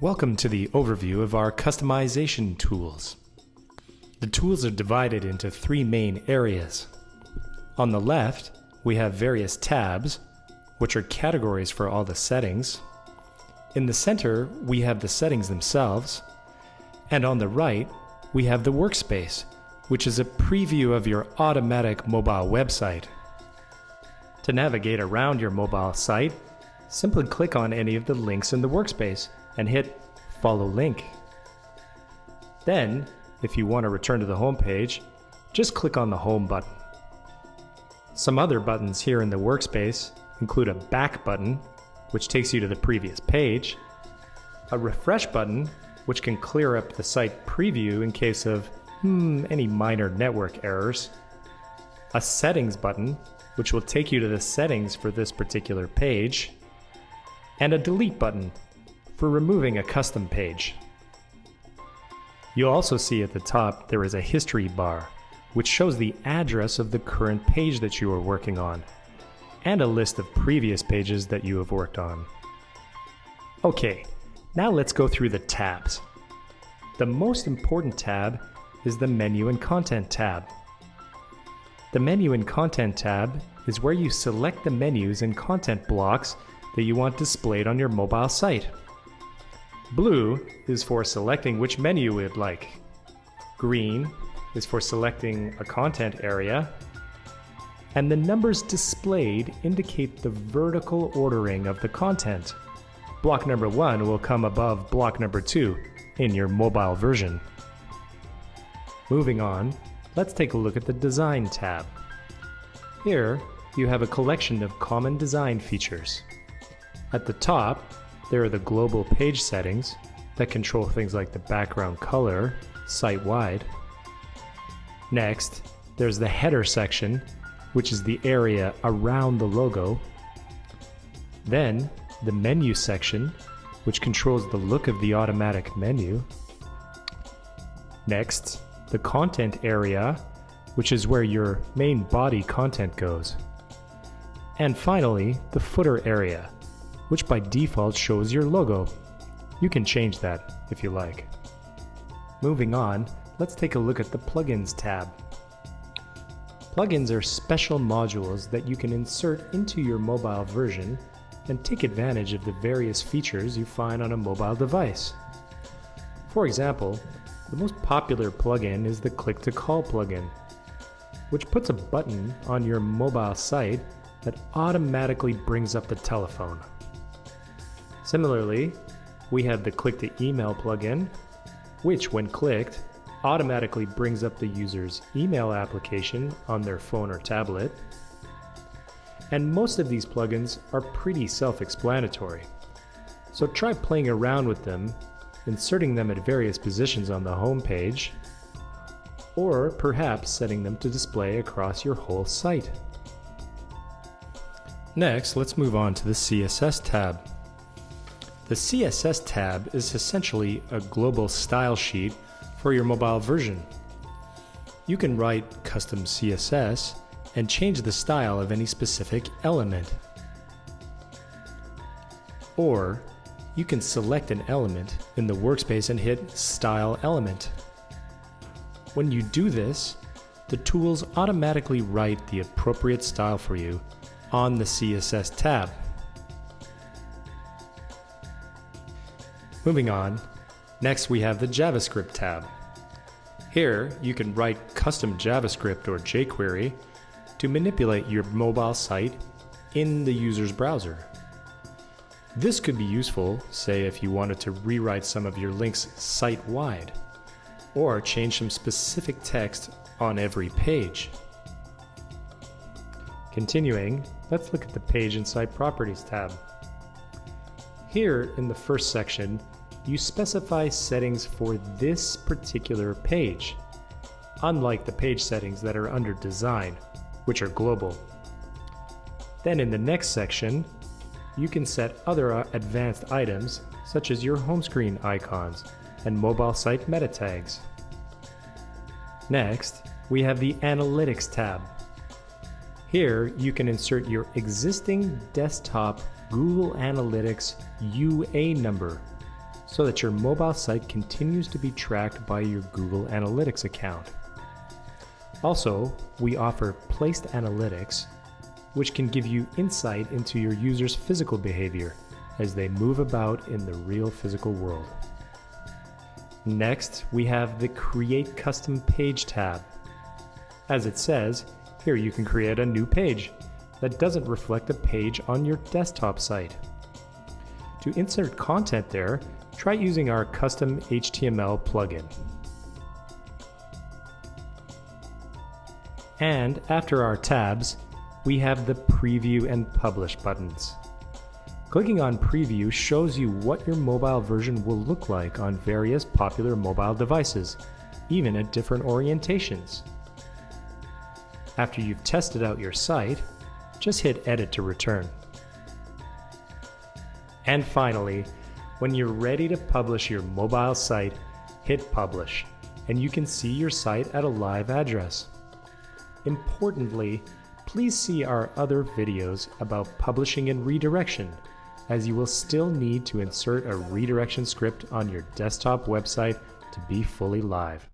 Welcome to the overview of our customization tools. The tools are divided into three main areas. On the left, we have various tabs, which are categories for all the settings. In the center, we have the settings themselves. And on the right, we have the workspace, which is a preview of your automatic mobile website. To navigate around your mobile site, simply click on any of the links in the workspace and hit Follow Link. Then, if you want to return to the home page, just click on the Home button. Some other buttons here in the workspace include a Back button, which takes you to the previous page, a Refresh button, which can clear up the site preview in case of any minor network errors, a Settings button, which will take you to the settings for this particular page, and a Delete button for removing a custom page. You'll also see at the top there is a history bar, which shows the address of the current page that you are working on, and a list of previous pages that you have worked on. Okay, now let's go through the tabs. The most important tab is the Menu and Content tab. The Menu and Content tab is where you select the menus and content blocks that you want displayed on your mobile site. Blue is for selecting which menu you would like. Green is for selecting a content area. And the numbers displayed indicate the vertical ordering of the content. Block number 1 will come above block number 2 in your mobile version. Moving on, let's take a look at the Design tab. Here, you have a collection of common design features. At the top, there are the global page settings that control things like the background color site-wide. Next, there's the header section, which is the area around the logo. Then, the menu section, which controls the look of the automatic menu. Next, the content area, which is where your main body content goes. And finally, the footer area, which by default shows your logo. You can change that if you like. Moving on, let's take a look at the Plugins tab. Plugins are special modules that you can insert into your mobile version and take advantage of the various features you find on a mobile device. For example, the most popular plugin is the Click to Call plugin, which puts a button on your mobile site that automatically brings up the telephone. Similarly, we have the Click to Email plugin, which when clicked, automatically brings up the user's email application on their phone or tablet. And most of these plugins are pretty self-explanatory. So try playing around with them, inserting them at various positions on the home page, or perhaps setting them to display across your whole site. Next, let's move on to the CSS tab. The CSS tab is essentially a global style sheet for your mobile version. You can write custom CSS and change the style of any specific element. Or you can select an element in the workspace and hit Style Element. When you do this, the tools automatically write the appropriate style for you on the CSS tab. Moving on, next we have the JavaScript tab. Here, you can write custom JavaScript or jQuery to manipulate your mobile site in the user's browser. This could be useful, say if you wanted to rewrite some of your links site-wide, or change some specific text on every page. Continuing, let's look at the Page and Site Properties tab. Here in the first section, you specify settings for this particular page, unlike the page settings that are under Design, which are global. Then in the next section, you can set other advanced items such as your home screen icons and mobile site meta tags. Next, we have the Analytics tab. Here you can insert your existing desktop Google Analytics UA number so that your mobile site continues to be tracked by your Google Analytics account. Also, we offer Placed Analytics, which can give you insight into your users' physical behavior as they move about in the real physical world. Next, we have the Create Custom Page tab. As it says, here you can create a new page that doesn't reflect a page on your desktop site. To insert content there, try using our custom HTML plugin. And after our tabs, we have the Preview and Publish buttons. Clicking on Preview shows you what your mobile version will look like on various popular mobile devices, even at different orientations. After you've tested out your site, just hit Edit to return. And finally, when you're ready to publish your mobile site, hit Publish, and you can see your site at a live address. Importantly, please see our other videos about publishing and redirection, as you will still need to insert a redirection script on your desktop website to be fully live.